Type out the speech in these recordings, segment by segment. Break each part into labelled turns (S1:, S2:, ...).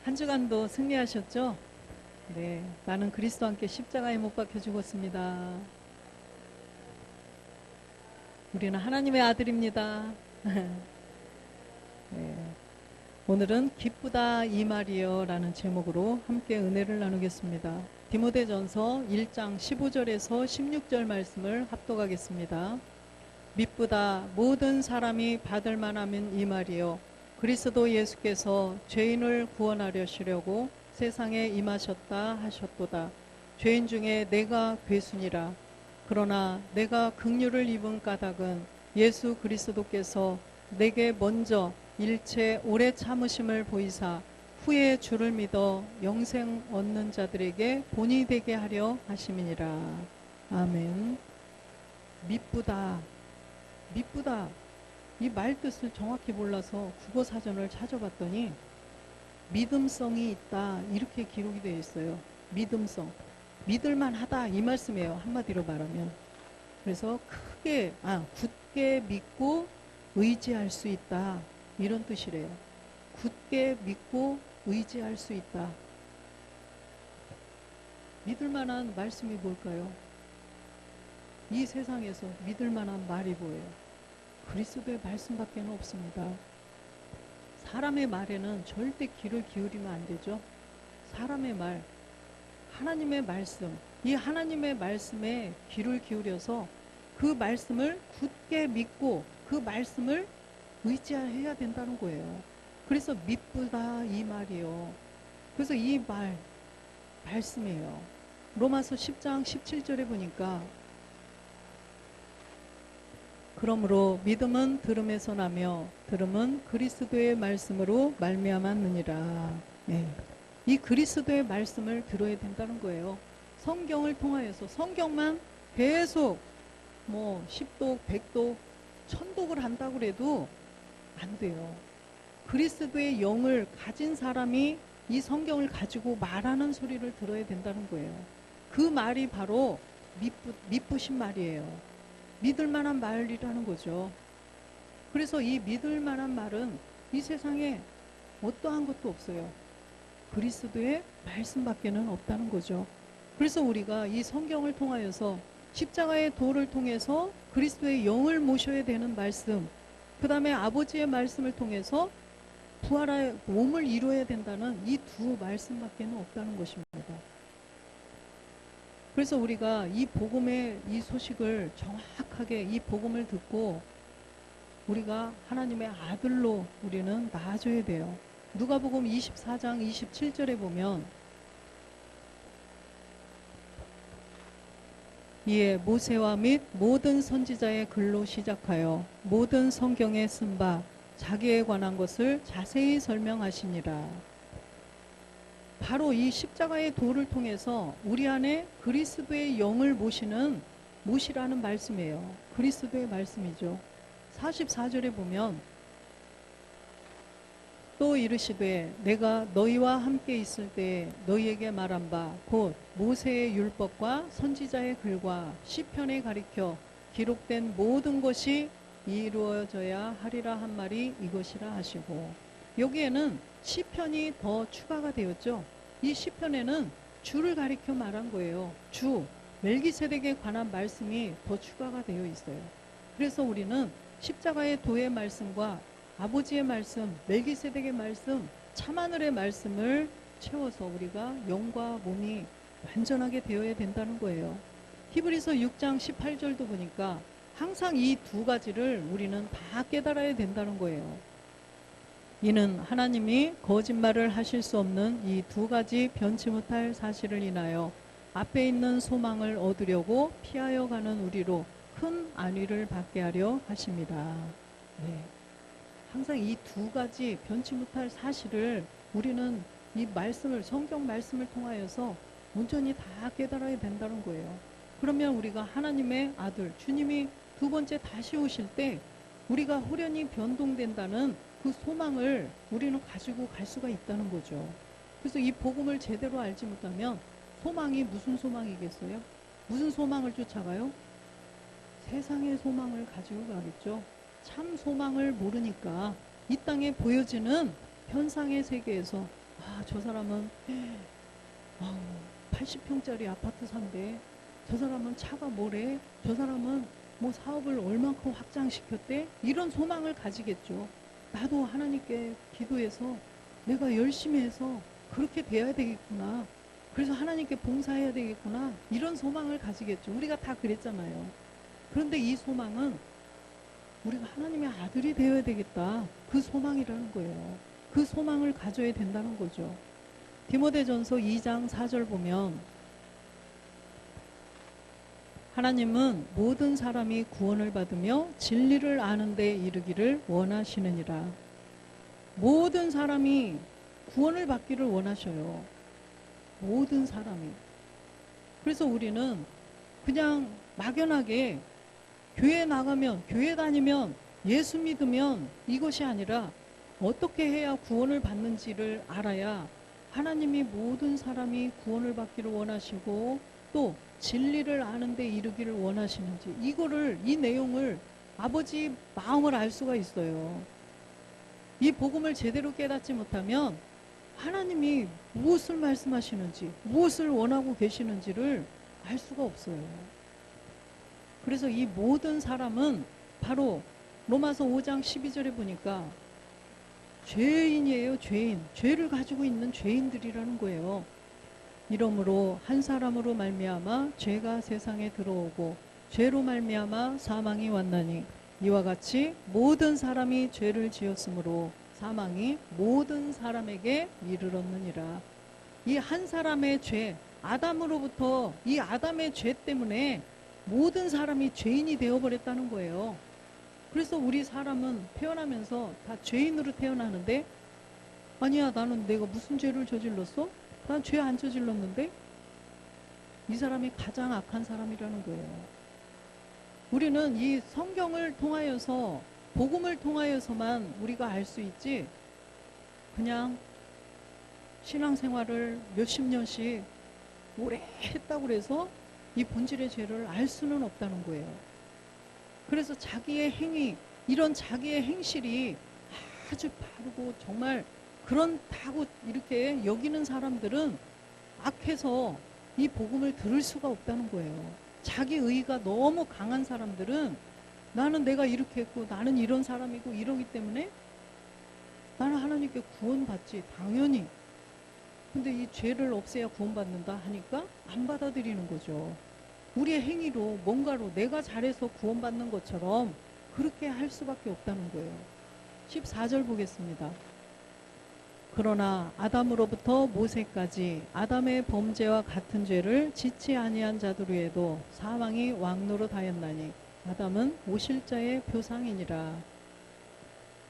S1: 한 주간도 승리하셨죠? 네, 나는 그리스도와 함께 십자가에 못 박혀 죽었습니다. 우리는 하나님의 아들입니다. 네, 오늘은 기쁘다 이 말이여 라는 제목으로 함께 은혜를 나누겠습니다. 디모데전서 1장 15절에서 16절 말씀을 합독하겠습니다. 미쁘다 모든 사람이 받을 만하면 이 말이요 그리스도 예수께서 죄인을 구원하려시려고 세상에 임하셨다 하셨도다. 죄인 중에 내가 괴순이라. 그러나 내가 긍휼을 입은 까닭은 예수 그리스도께서 내게 먼저 일체 오래 참으심을 보이사 후에 주를 믿어 영생 얻는 자들에게 본이 되게 하려 하심이니라. 아멘. 미쁘다. 미쁘다. 이 말 뜻을 정확히 몰라서 국어 사전을 찾아봤더니 믿음성이 있다 이렇게 기록이 되어 있어요. 믿음성. 믿을만하다 이 말씀이에요. 한마디로 말하면. 그래서 굳게 믿고 의지할 수 있다 이런 뜻이래요. 굳게 믿고 의지할 수 있다. 믿을만한 말씀이 뭘까요? 이 세상에서 믿을만한 말이 뭐예요? 그리스도의 말씀밖에 없습니다. 사람의 말에는 절대 귀를 기울이면 안 되죠. 사람의 말, 하나님의 말씀, 이 하나님의 말씀에 귀를 기울여서 그 말씀을 굳게 믿고 그 말씀을 의지해야 된다는 거예요. 그래서 미쁘다 이 말이요. 그래서 이 말씀이에요. 로마서 10장 17절에 보니까 그러므로 믿음은 들음에서 나며 들음은 그리스도의 말씀으로 말미암았느니라. 네. 이 그리스도의 말씀을 들어야 된다는 거예요. 성경을 통하여서 성경만 계속 10독, 100독, 1000독을 한다고 해도 안 돼요. 그리스도의 영을 가진 사람이 이 성경을 가지고 말하는 소리를 들어야 된다는 거예요. 그 말이 바로 미쁘신 말이에요. 믿을 만한 말이라는 거죠. 그래서 이 믿을 만한 말은 이 세상에 어떠한 것도 없어요. 그리스도의 말씀밖에는 없다는 거죠. 그래서 우리가 이 성경을 통하여서 십자가의 도를 통해서 그리스도의 영을 모셔야 되는 말씀, 그 다음에 아버지의 말씀을 통해서 부활의 몸을 이루어야 된다는 이 두 말씀밖에는 없다는 것입니다. 그래서 우리가 이 복음의 이 소식을 정확하게 이 복음을 듣고 우리가 하나님의 아들로 우리는 나아져야 돼요. 누가복음 24장 27절에 보면 이에 모세와 및 모든 선지자의 글로 시작하여 모든 성경에 쓴 바 자기에 관한 것을 자세히 설명하시니라. 바로 이 십자가의 도를 통해서 우리 안에 그리스도의 영을 모시라는 말씀이에요. 그리스도의 말씀이죠. 44절에 보면 또 이르시되 내가 너희와 함께 있을 때 너희에게 말한 바 곧 모세의 율법과 선지자의 글과 시편에 가리켜 기록된 모든 것이 이루어져야 하리라 한 말이 이것이라 하시고, 여기에는 시편이 더 추가가 되었죠. 이 시편에는 주를 가리켜 말한 거예요. 주, 멜기세덱에 관한 말씀이 더 추가가 되어 있어요. 그래서 우리는 십자가의 도의 말씀과 아버지의 말씀, 멜기세덱의 말씀, 참하늘의 말씀을 채워서 우리가 영과 몸이 완전하게 되어야 된다는 거예요. 히브리서 6장 18절도 보니까 항상 이 두 가지를 우리는 다 깨달아야 된다는 거예요. 이는 하나님이 거짓말을 하실 수 없는 이 두 가지 변치 못할 사실을 인하여 앞에 있는 소망을 얻으려고 피하여 가는 우리로 큰 안위를 받게 하려 하십니다. 네. 항상 이 두 가지 변치 못할 사실을 우리는 이 말씀을, 성경 말씀을 통하여서 온전히 다 깨달아야 된다는 거예요. 그러면 우리가 하나님의 아들, 주님이 두 번째 다시 오실 때 우리가 호련히 변동된다는 그 소망을 우리는 가지고 갈 수가 있다는 거죠. 그래서 이 복음을 제대로 알지 못하면 소망이 무슨 소망이겠어요? 무슨 소망을 쫓아가요? 세상의 소망을 가지고 가겠죠. 참 소망을 모르니까 이 땅에 보여지는 현상의 세계에서 저 사람은 80평짜리 아파트 산대. 저 사람은 차가 뭐래? 저 사람은 뭐 사업을 얼만큼 확장시켰대? 이런 소망을 가지겠죠. 나도 하나님께 기도해서 내가 열심히 해서 그렇게 돼야 되겠구나. 그래서 하나님께 봉사해야 되겠구나. 이런 소망을 가지겠죠. 우리가 다 그랬잖아요. 그런데 이 소망은 우리가 하나님의 아들이 되어야 되겠다. 그 소망이라는 거예요. 그 소망을 가져야 된다는 거죠. 디모데전서 2장 4절 보면 하나님은 모든 사람이 구원을 받으며 진리를 아는 데 이르기를 원하시느니라. 모든 사람이 구원을 받기를 원하셔요. 모든 사람이. 그래서 우리는 그냥 막연하게 교회 나가면, 교회 다니면, 예수 믿으면 이것이 아니라 어떻게 해야 구원을 받는지를 알아야 하나님이 모든 사람이 구원을 받기를 원하시고 또 진리를 아는 데 이르기를 원하시는지, 이 내용을 아버지 마음을 알 수가 있어요. 이 복음을 제대로 깨닫지 못하면 하나님이 무엇을 말씀하시는지, 무엇을 원하고 계시는지를 알 수가 없어요. 그래서 이 모든 사람은 바로 로마서 5장 12절에 보니까 죄인이에요. 죄인. 죄를 가지고 있는 죄인들이라는 거예요. 이러므로 한 사람으로 말미암아 죄가 세상에 들어오고 죄로 말미암아 사망이 왔나니 이와 같이 모든 사람이 죄를 지었으므로 사망이 모든 사람에게 이르렀느니라. 이 한 사람의 죄, 아담으로부터 이 아담의 죄 때문에 모든 사람이 죄인이 되어버렸다는 거예요. 그래서 우리 사람은 태어나면서 다 죄인으로 태어나는데, 아니야, 나는 내가 무슨 죄를 저질렀어? 난 죄 안 저질렀는데? 이 사람이 가장 악한 사람이라는 거예요. 우리는 이 성경을 통하여서, 복음을 통하여서만 우리가 알 수 있지, 그냥 신앙생활을 몇십 년씩 오래 했다고 해서 이 본질의 죄를 알 수는 없다는 거예요. 그래서 자기의 행위, 이런 자기의 행실이 아주 바르고 정말 그렇다고 이렇게 여기는 사람들은 악해서 이 복음을 들을 수가 없다는 거예요. 자기 의가 너무 강한 사람들은 나는 내가 이렇게 했고 나는 이런 사람이고 이러기 때문에 나는 하나님께 구원받지, 당연히. 근데 이 죄를 없애야 구원받는다 하니까 안 받아들이는 거죠. 우리의 행위로 뭔가로 내가 잘해서 구원받는 것처럼 그렇게 할 수밖에 없다는 거예요. 14절 보겠습니다. 그러나 아담으로부터 모세까지 아담의 범죄와 같은 죄를 짓지 아니한 자들에도 사망이 왕노릇하였나니 아담은 오실자의 표상이니라.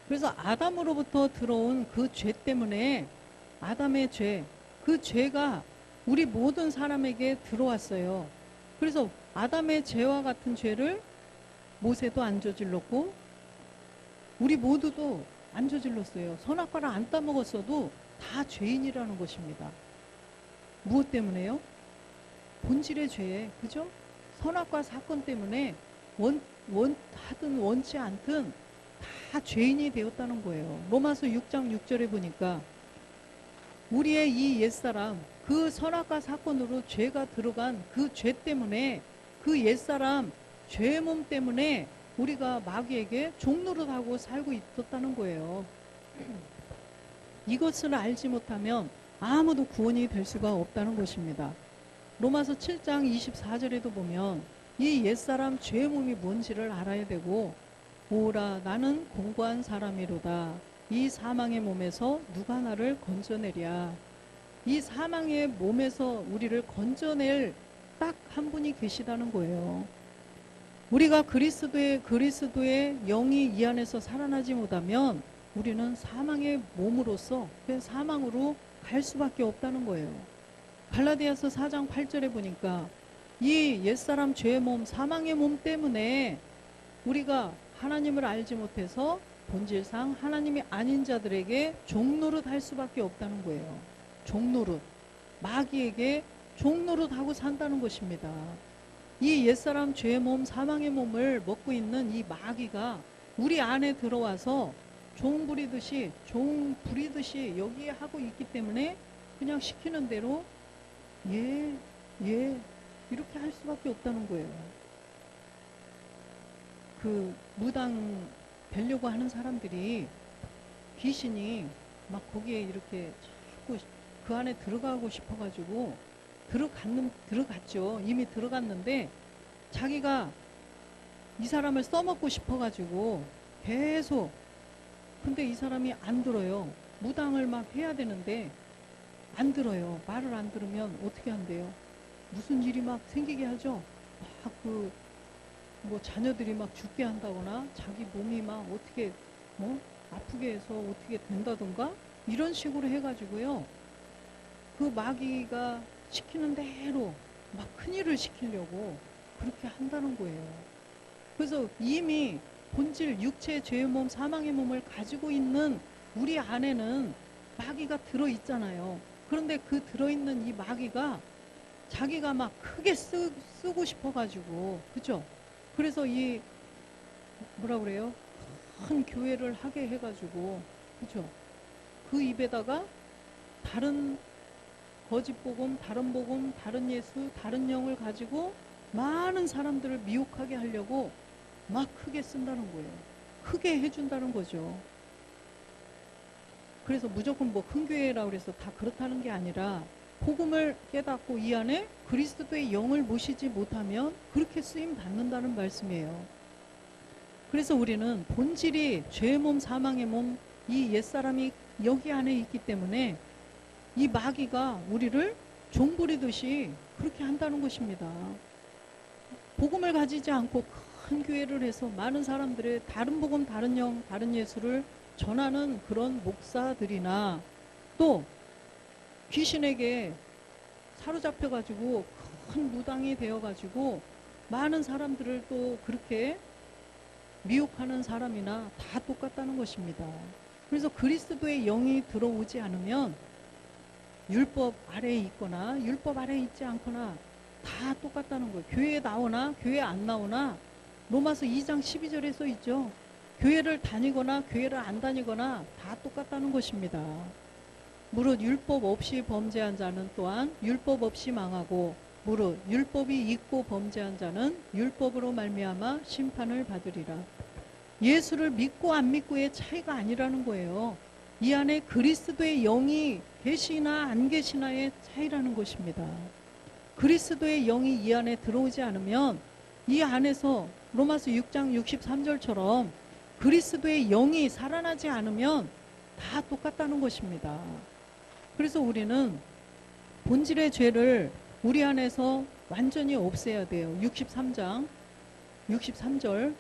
S1: 그래서 아담으로부터 들어온 그 죄 때문에 아담의 죄, 그 죄가 우리 모든 사람에게 들어왔어요. 그래서 아담의 죄와 같은 죄를 모세도 안 저질렀고 우리 모두도 안 저질렀어요. 선악과를 안 따먹었어도 다 죄인이라는 것입니다. 무엇 때문에요? 본질의 죄, 그죠? 선악과 사건 때문에 하든 원치 않든 다 죄인이 되었다는 거예요. 로마서 6장 6절에 보니까 우리의 이 옛사람, 그 선악과 사건으로 죄가 들어간 그 죄 때문에, 그 옛사람 죄의 몸 때문에 우리가 마귀에게 종노릇하고 살고 있었다는 거예요. 이것을 알지 못하면 아무도 구원이 될 수가 없다는 것입니다. 로마서 7장 24절에도 보면 이 옛사람 죄의 몸이 뭔지를 알아야 되고, 오라 나는 공고한 사람이로다. 이 사망의 몸에서 누가 나를 건져내랴. 이 사망의 몸에서 우리를 건져낼 딱 한 분이 계시다는 거예요. 우리가 그리스도의 영이 이 안에서 살아나지 못하면 우리는 사망의 몸으로서 사망으로 갈 수밖에 없다는 거예요. 갈라디아서 4장 8절에 보니까 이 옛사람 죄의 몸, 사망의 몸 때문에 우리가 하나님을 알지 못해서 본질상 하나님이 아닌 자들에게 종노릇 할 수밖에 없다는 거예요. 종노릇. 마귀에게 종노릇하고 산다는 것입니다. 이 옛사람 죄의 몸, 사망의 몸을 먹고 있는 이 마귀가 우리 안에 들어와서 종 부리듯이 여기에 하고 있기 때문에 그냥 시키는 대로 예, 예 이렇게 할 수밖에 없다는 거예요. 그 무당 되려고 하는 사람들이 귀신이 막 거기에 이렇게 자꾸 그 안에 들어가고 싶어가지고 들어갔죠. 이미 들어갔는데 자기가 이 사람을 써먹고 싶어가지고 계속 근데 이 사람이 안 들어요. 무당을 막 해야 되는데 안 들어요. 말을 안 들으면 어떻게 한대요? 무슨 일이 막 생기게 하죠. 막 뭐 자녀들이 막 죽게 한다거나 자기 몸이 막 어떻게 아프게 해서 어떻게 된다던가 이런 식으로 해가지고요. 그 마귀가 시키는 대로 막 큰일을 시키려고 그렇게 한다는 거예요. 그래서 이미 본질 육체 죄의 몸 사망의 몸을 가지고 있는 우리 안에는 마귀가 들어있잖아요. 그런데 그 들어있는 이 마귀가 자기가 막 크게 쓰고 싶어가지고 그죠? 그래서 이 뭐라 그래요? 큰 교회를 하게 해가지고 그죠? 그 입에다가 다른 거짓 복음, 다른 예수, 다른 영을 가지고 많은 사람들을 미혹하게 하려고 막 크게 쓴다는 거예요. 크게 해준다는 거죠. 그래서 무조건 뭐 큰 교회라고 해서 다 그렇다는 게 아니라 복음을 깨닫고 이 안에 그리스도의 영을 모시지 못하면 그렇게 쓰임 받는다는 말씀이에요. 그래서 우리는 본질이 죄의 몸, 사망의 몸, 이 옛사람이 여기 안에 있기 때문에 이 마귀가 우리를 종부리듯이 그렇게 한다는 것입니다. 복음을 가지지 않고 큰 교회를 해서 많은 사람들의 다른 복음, 다른 영, 다른 예수를 전하는 그런 목사들이나 또 귀신에게 사로잡혀가지고 큰 무당이 되어가지고 많은 사람들을 또 그렇게 미혹하는 사람이나 다 똑같다는 것입니다. 그래서 그리스도의 영이 들어오지 않으면 율법 아래에 있거나 율법 아래에 있지 않거나 다 똑같다는 거예요. 교회에 나오나 교회 안 나오나 로마서 2장 12절에 써 있죠. 교회를 다니거나 교회를 안 다니거나 다 똑같다는 것입니다. 무릇 율법 없이 범죄한 자는 또한 율법 없이 망하고 무릇 율법이 있고 범죄한 자는 율법으로 말미암아 심판을 받으리라. 예수를 믿고 안 믿고의 차이가 아니라는 거예요. 이 안에 그리스도의 영이 계시나 안 계시나의 차이라는 것입니다. 그리스도의 영이 이 안에 들어오지 않으면 이 안에서 로마서 6장 63절처럼 그리스도의 영이 살아나지 않으면 다 똑같다는 것입니다. 그래서 우리는 본질의 죄를 우리 안에서 완전히 없애야 돼요. 63장 63절.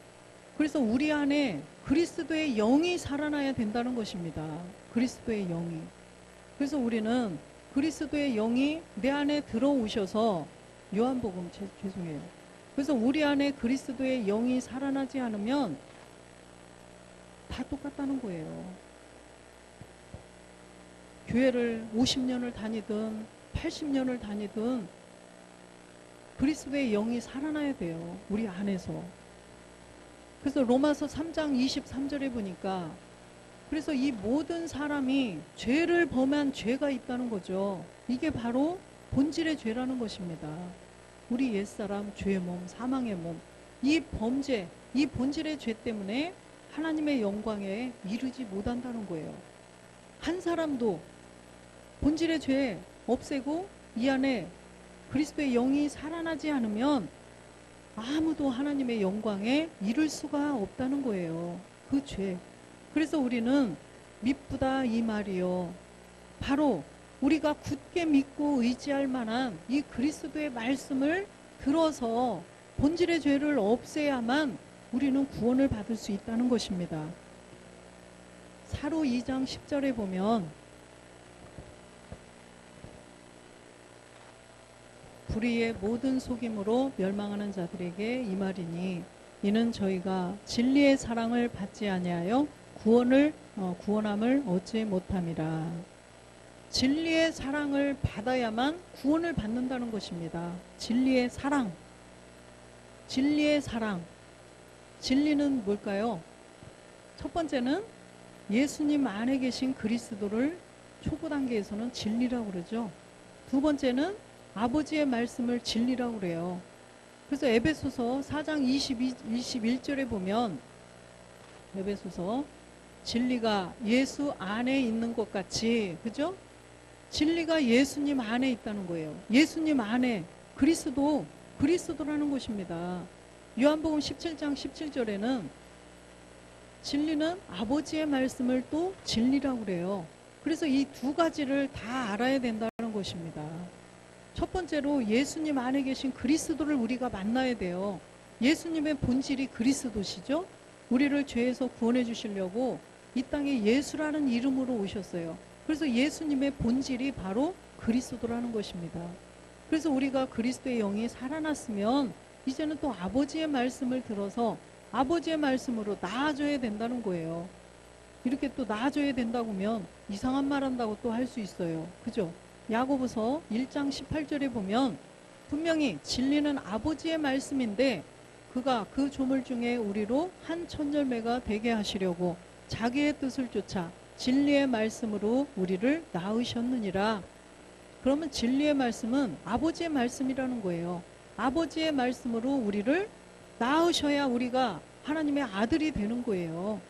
S1: 그래서 우리 안에 그리스도의 영이 살아나야 된다는 것입니다. 그리스도의 영이. 그래서 우리는 그리스도의 영이 내 안에 들어오셔서 요한복음 죄송해요. 그래서 우리 안에 그리스도의 영이 살아나지 않으면 다 똑같다는 거예요. 교회를 50년을 다니든 80년을 다니든 그리스도의 영이 살아나야 돼요. 우리 안에서. 그래서 로마서 3장 23절에 보니까 그래서 이 모든 사람이 죄를 범한 죄가 있다는 거죠. 이게 바로 본질의 죄라는 것입니다. 우리 옛사람, 죄의 몸, 사망의 몸, 이 범죄, 이 본질의 죄 때문에 하나님의 영광에 이르지 못한다는 거예요. 한 사람도 본질의 죄 없애고 이 안에 그리스도의 영이 살아나지 않으면 아무도 하나님의 영광에 이를 수가 없다는 거예요. 그 죄. 그래서 우리는 미쁘다 이 말이요. 바로 우리가 굳게 믿고 의지할 만한 이 그리스도의 말씀을 들어서 본질의 죄를 없애야만 우리는 구원을 받을 수 있다는 것입니다. 사로 2장 10절에 보면 불의의 모든 속임으로 멸망하는 자들에게 이 말이니 이는 저희가 진리의 사랑을 받지 아니하여 구원함을 얻지 못함이라. 진리의 사랑을 받아야만 구원을 받는다는 것입니다. 진리의 사랑. 진리의 사랑. 진리는 뭘까요? 첫 번째는 예수님 안에 계신 그리스도를 초보 단계에서는 진리라고 그러죠. 두 번째는 아버지의 말씀을 진리라고 그래요. 그래서 에베소서 4장 21절에 보면 에베소서 진리가 예수 안에 있는 것 같이, 그죠? 진리가 예수님 안에 있다는 거예요. 예수님 안에 그리스도라는 것입니다. 요한복음 17장 17절에는 진리는 아버지의 말씀을 또 진리라고 그래요. 그래서 이 두 가지를 다 알아야 된다는 것입니다. 첫 번째로 예수님 안에 계신 그리스도를 우리가 만나야 돼요. 예수님의 본질이 그리스도시죠. 우리를 죄에서 구원해 주시려고 이 땅에 예수라는 이름으로 오셨어요. 그래서 예수님의 본질이 바로 그리스도라는 것입니다. 그래서 우리가 그리스도의 영이 살아났으면 이제는 또 아버지의 말씀을 들어서 아버지의 말씀으로 나아져야 된다는 거예요. 이렇게 또 나아져야 된다고 하면 이상한 말 한다고 또 할 수 있어요. 그죠? 야고보서 1장 18절에 보면 분명히 진리는 아버지의 말씀인데 그가 그 조물 중에 우리로 한 천열매가 되게 하시려고 자기의 뜻을 쫓아 진리의 말씀으로 우리를 낳으셨느니라. 그러면 진리의 말씀은 아버지의 말씀이라는 거예요. 아버지의 말씀으로 우리를 낳으셔야 우리가 하나님의 아들이 되는 거예요.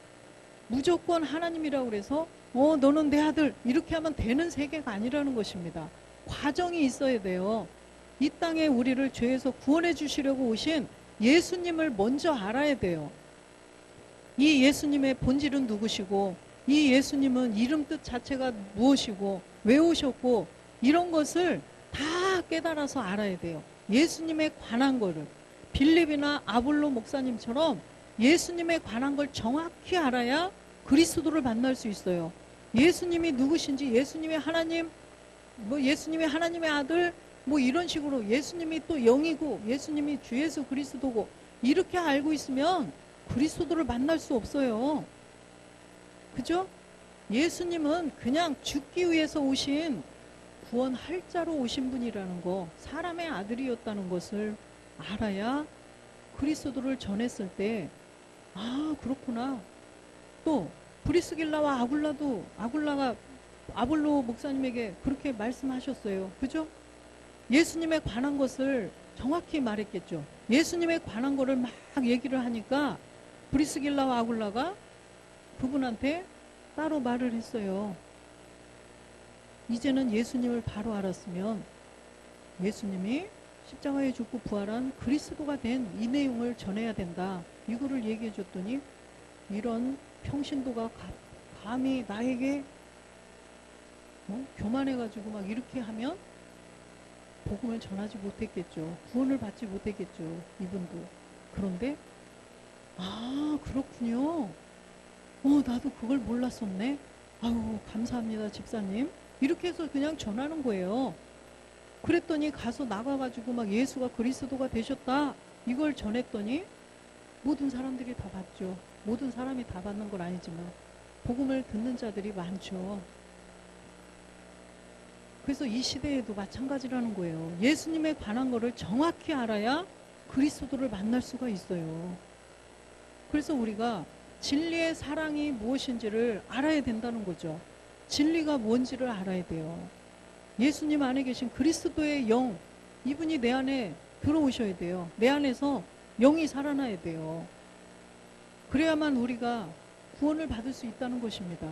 S1: 무조건 하나님이라고 그래서 너는 내 아들 이렇게 하면 되는 세계가 아니라는 것입니다. 과정이 있어야 돼요. 이 땅에 우리를 죄에서 구원해 주시려고 오신 예수님을 먼저 알아야 돼요. 이 예수님의 본질은 누구시고 이 예수님은 이름 뜻 자체가 무엇이고 왜 오셨고 이런 것을 다 깨달아서 알아야 돼요. 예수님에 관한 거를 빌립이나 아볼로 목사님처럼 예수님에 관한 걸 정확히 알아야 그리스도를 만날 수 있어요. 예수님이 누구신지, 예수님이 하나님, 예수님이 하나님의 아들, 이런 식으로 예수님이 또 영이고 예수님이 주 예수 그리스도고 이렇게 알고 있으면 그리스도를 만날 수 없어요. 그죠? 예수님은 그냥 죽기 위해서 오신 구원할 자로 오신 분이라는 거, 사람의 아들이었다는 것을 알아야 그리스도를 전했을 때 그렇구나. 또 브리스길라와 아굴라가 아볼로 목사님에게 그렇게 말씀하셨어요. 그죠? 예수님에 관한 것을 정확히 말했겠죠. 예수님에 관한 거를 막 얘기를 하니까 브리스길라와 아굴라가 그분한테 따로 말을 했어요. 이제는 예수님을 바로 알았으면 예수님이 십자가에 죽고 부활한 그리스도가 된 이 내용을 전해야 된다. 이거를 얘기해 줬더니 이런 평신도가 감히 나에게 교만해가지고 막 이렇게 하면 복음을 전하지 못했겠죠. 구원을 받지 못했겠죠. 이분도. 그런데 그렇군요. 나도 그걸 몰랐었네. 아유 감사합니다 집사님. 이렇게 해서 그냥 전하는 거예요. 그랬더니 가서 나가가지고 막 예수가 그리스도가 되셨다 이걸 전했더니 모든 사람들이 다 받죠. 모든 사람이 다 받는 건 아니지만 복음을 듣는 자들이 많죠. 그래서 이 시대에도 마찬가지라는 거예요. 예수님에 관한 거를 정확히 알아야 그리스도를 만날 수가 있어요. 그래서 우리가 진리의 사랑이 무엇인지를 알아야 된다는 거죠. 진리가 뭔지를 알아야 돼요. 예수님 안에 계신 그리스도의 영, 이분이 내 안에 들어오셔야 돼요. 내 안에서 영이 살아나야 돼요. 그래야만 우리가 구원을 받을 수 있다는 것입니다.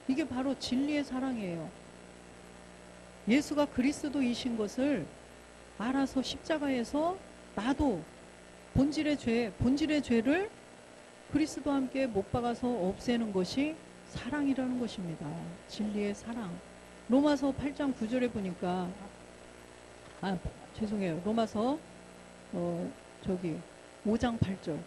S1: 이게 바로 진리의 사랑이에요. 예수가 그리스도이신 것을 알아서 십자가에서 나도 본질의 죄를 그리스도와 함께 못 박아서 없애는 것이 사랑이라는 것입니다. 진리의 사랑. 로마서 8장 9절에 보니까 죄송해요. 로마서 5장 8절.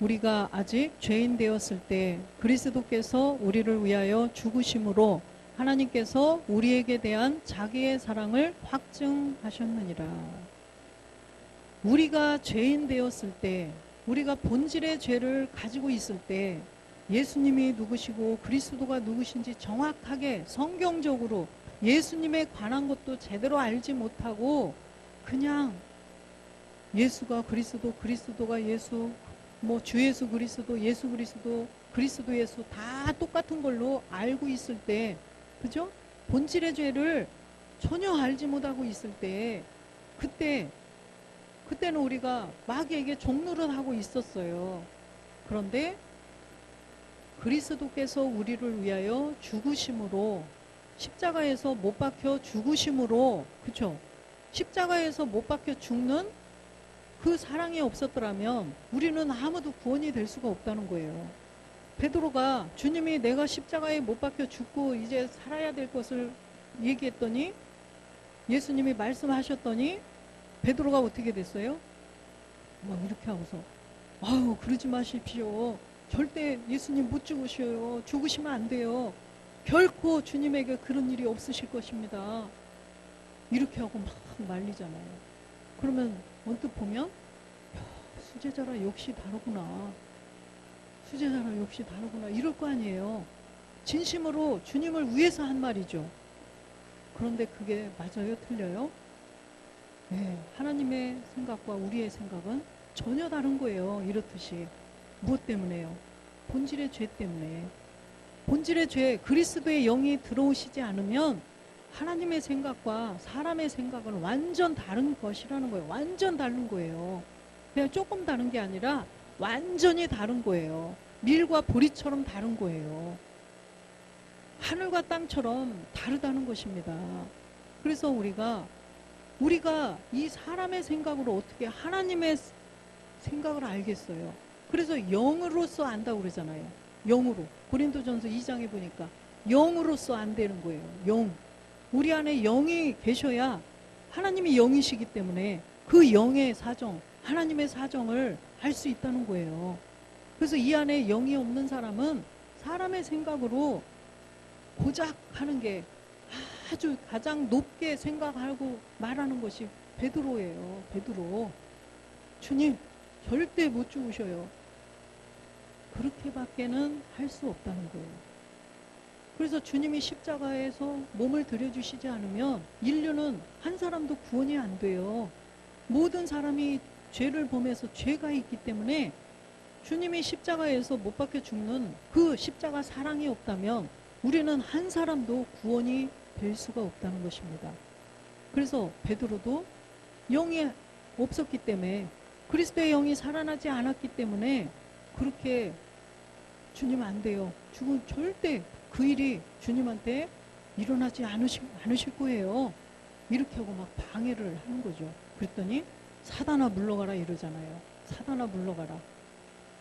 S1: 우리가 아직 죄인 되었을 때 그리스도께서 우리를 위하여 죽으심으로 하나님께서 우리에게 대한 자기의 사랑을 확증하셨느니라. 우리가 죄인 되었을 때, 우리가 본질의 죄를 가지고 있을 때 예수님이 누구시고 그리스도가 누구신지 정확하게 성경적으로 예수님에 관한 것도 제대로 알지 못하고 그냥 예수가 그리스도, 그리스도가 예수, 주 예수 그리스도, 예수 그리스도 그리스도 예수 다 똑같은 걸로 알고 있을 때, 그죠? 본질의 죄를 전혀 알지 못하고 있을 때, 그때는 우리가 마귀에게 종노릇하고 있었어요. 그런데 그리스도께서 우리를 위하여 죽으심으로, 십자가에서 못 박혀 죽으심으로, 그쵸? 십자가에서 못 박혀 죽는 그 사랑이 없었더라면 우리는 아무도 구원이 될 수가 없다는 거예요. 베드로가 주님이 내가 십자가에 못 박혀 죽고 이제 살아야 될 것을 얘기했더니, 예수님이 말씀하셨더니 베드로가 어떻게 됐어요? 막 이렇게 하고서 아유 그러지 마십시오. 절대 예수님 못 죽으셔요. 죽으시면 안 돼요. 결코 주님에게 그런 일이 없으실 것입니다. 이렇게 하고 막 말리잖아요. 그러면 언뜻 보면 수제자라 역시 다르구나. 수제자라 역시 다르구나. 이럴 거 아니에요. 진심으로 주님을 위해서 한 말이죠. 그런데 그게 맞아요? 틀려요? 네, 하나님의 생각과 우리의 생각은 전혀 다른 거예요. 이렇듯이. 무엇 때문에요? 본질의 죄 때문에. 본질의 죄, 그리스도의 영이 들어오시지 않으면 하나님의 생각과 사람의 생각은 완전 다른 것이라는 거예요. 완전 다른 거예요. 그냥 조금 다른 게 아니라 완전히 다른 거예요. 밀과 보리처럼 다른 거예요. 하늘과 땅처럼 다르다는 것입니다. 그래서 우리가 이 사람의 생각으로 어떻게 하나님의 생각을 알겠어요. 그래서 영으로서 안다고 그러잖아요. 영으로. 고린도전서 2장에 보니까 영으로서 안 되는 거예요. 영. 우리 안에 영이 계셔야, 하나님이 영이시기 때문에 그 영의 사정, 하나님의 사정을 알 수 있다는 거예요. 그래서 이 안에 영이 없는 사람은 사람의 생각으로 고작 하는 게 아주 가장 높게 생각하고 말하는 것이 베드로예요. 베드로. 주님 절대 못 죽으셔요. 그렇게밖에는 할 수 없다는 거예요. 그래서 주님이 십자가에서 몸을 들여주시지 않으면 인류는 한 사람도 구원이 안 돼요. 모든 사람이 죄를 범해서 죄가 있기 때문에 주님이 십자가에서 못 박혀 죽는 그 십자가 사랑이 없다면 우리는 한 사람도 구원이 될 수가 없다는 것입니다. 그래서 베드로도 영이 없었기 때문에, 그리스도의 영이 살아나지 않았기 때문에 그렇게 주님 안 돼요. 죽은 절대 그 일이 주님한테 일어나지 않으실 거예요. 이렇게 하고 막 방해를 하는 거죠. 그랬더니 사단아 물러가라 이러잖아요. 사단아 물러가라.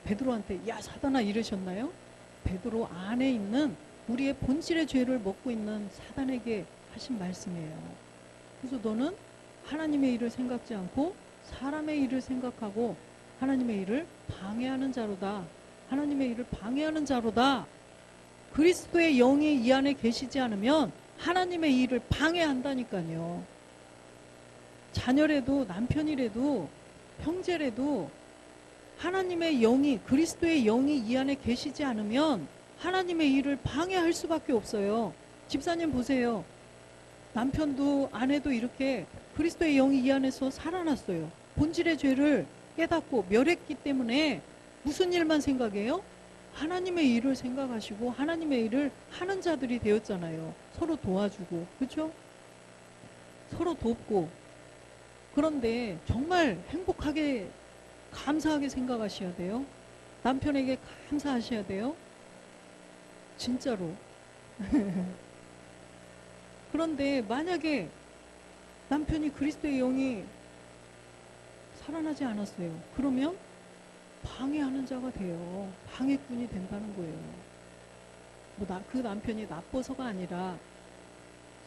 S1: 베드로한테 야 사단아 이러셨나요? 베드로 안에 있는 우리의 본질의 죄를 먹고 있는 사단에게 하신 말씀이에요. 그래서 너는 하나님의 일을 생각지 않고 사람의 일을 생각하고 하나님의 일을 방해하는 자로다. 하나님의 일을 방해하는 자로다. 그리스도의 영이 이 안에 계시지 않으면 하나님의 일을 방해한다니까요. 자녀라도 남편이라도 형제라도 하나님의 영이, 그리스도의 영이 이 안에 계시지 않으면 하나님의 일을 방해할 수밖에 없어요. 집사님 보세요. 남편도 아내도 이렇게 그리스도의 영이 이 안에서 살아났어요. 본질의 죄를 깨닫고 멸했기 때문에 무슨 일만 생각해요? 하나님의 일을 생각하시고 하나님의 일을 하는 자들이 되었잖아요. 서로 도와주고, 그렇죠? 서로 돕고. 그런데 정말 행복하게 감사하게 생각하셔야 돼요. 남편에게 감사하셔야 돼요. 진짜로. 그런데 만약에 남편이 그리스도의 영이 살아나지 않았어요. 그러면 방해하는 자가 돼요. 방해꾼이 된다는 거예요. 그 남편이 나빠서가 아니라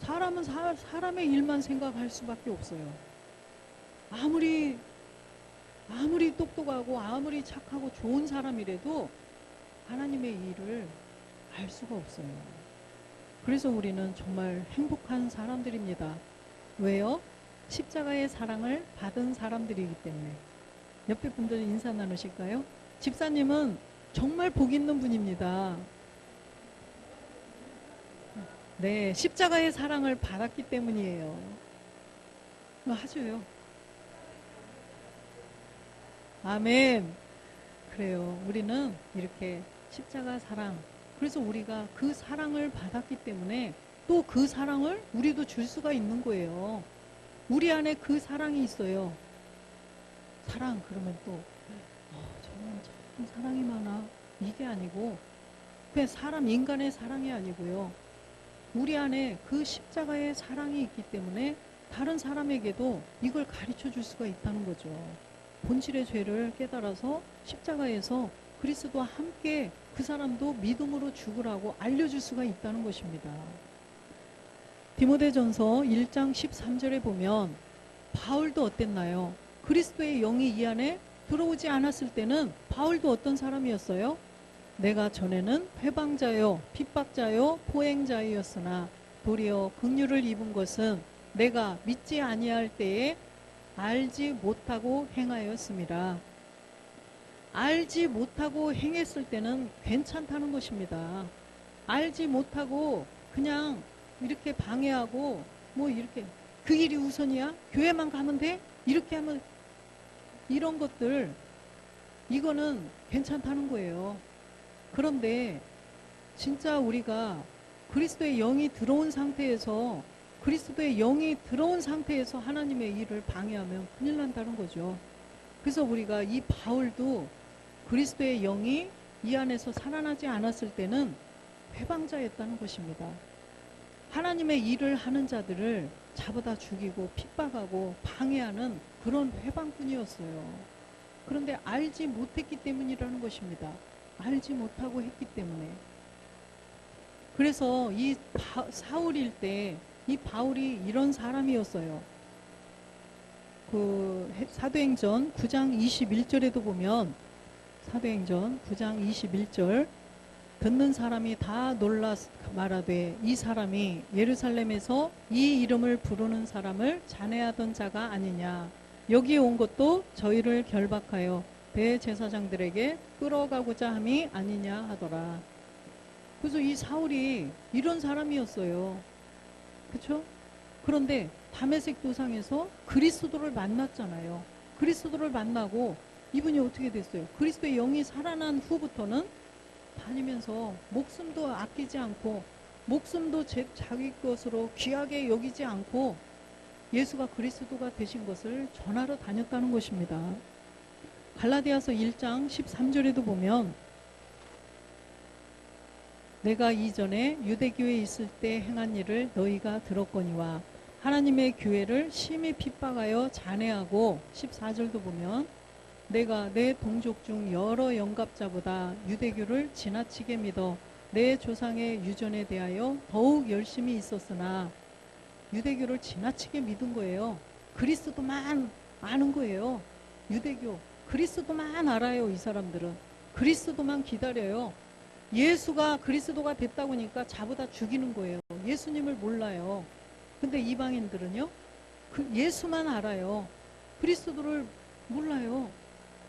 S1: 사람은 사람의 일만 생각할 수밖에 없어요. 아무리 똑똑하고 아무리 착하고 좋은 사람이라도 하나님의 일을 알 수가 없어요. 그래서 우리는 정말 행복한 사람들입니다. 왜요? 십자가의 사랑을 받은 사람들이기 때문에. 옆에 분들 인사 나누실까요? 집사님은 정말 복 있는 분입니다. 네, 십자가의 사랑을 받았기 때문이에요. 하셔요. 아멘. 그래요. 우리는 이렇게 십자가 사랑. 그래서 우리가 그 사랑을 받았기 때문에 또 그 사랑을 우리도 줄 수가 있는 거예요. 우리 안에 그 사랑이 있어요. 사랑 그러면 또 저는 참 사랑이 많아. 이게 아니고 그냥 사람 인간의 사랑이 아니고요. 우리 안에 그 십자가의 사랑이 있기 때문에 다른 사람에게도 이걸 가르쳐 줄 수가 있다는 거죠. 본질의 죄를 깨달아서 십자가에서 그리스도와 함께 그 사람도 믿음으로 죽으라고 알려줄 수가 있다는 것입니다. 디모데전서 1장 13절에 보면 바울도 어땠나요? 그리스도의 영이 이 안에 들어오지 않았을 때는 바울도 어떤 사람이었어요? 내가 전에는 회방자요 핍박자요 포행자였으나 도리어 긍휼을 입은 것은 내가 믿지 아니할 때에 알지 못하고 행하였습니다. 알지 못하고 행했을 때는 괜찮다는 것입니다. 알지 못하고 그냥 이렇게 방해하고 뭐 이렇게 그 일이 우선이야? 교회만 가면 돼? 이렇게 하면 이런 것들 이거는 괜찮다는 거예요. 그런데 진짜 우리가 그리스도의 영이 들어온 상태에서 하나님의 일을 방해하면 큰일 난다는 거죠. 그래서 우리가 이 바울도 그리스도의 영이 이 안에서 살아나지 않았을 때는 회방자였다는 것입니다. 하나님의 일을 하는 자들을 잡아다 죽이고 핍박하고 방해하는 그런 회방꾼이었어요. 그런데 알지 못했기 때문이라는 것입니다. 알지 못하고 했기 때문에. 그래서 이 사울일 때 이 바울이 이런 사람이었어요. 그 사도행전 9장 21절에도 보면 사도행전 9장 21절 듣는 사람이 다 놀라 말하되 이 사람이 예루살렘에서 이 이름을 부르는 사람을 잔해하던 자가 아니냐. 여기에 온 것도 저희를 결박하여 대제사장들에게 끌어가고자 함이 아니냐 하더라. 그래서 이 사울이 이런 사람이었어요. 그렇죠? 그런데 다메섹 도상에서 그리스도를 만났잖아요. 그리스도를 만나고 이분이 어떻게 됐어요? 그리스도의 영이 살아난 후부터는 다니면서 목숨도 아끼지 않고 목숨도 자기 것으로 귀하게 여기지 않고 예수가 그리스도가 되신 것을 전하러 다녔다는 것입니다. 갈라디아서 1장 13절에도 보면 내가 이전에 유대교에 있을 때 행한 일을 너희가 들었거니와 하나님의 교회를 심히 핍박하여 잔해하고 14절도 보면 내가 내 동족 중 여러 영갑자보다 유대교를 지나치게 믿어 내 조상의 유전에 대하여 더욱 열심히 있었으나 유대교를 지나치게 믿은 거예요. 그리스도만 아는 거예요. 유대교 그리스도만 알아요. 이 사람들은 그리스도만 기다려요. 예수가 그리스도가 됐다고 하니까 자보다 죽이는 거예요. 예수님을 몰라요. 근데 이방인들은요 그 예수만 알아요. 그리스도를 몰라요.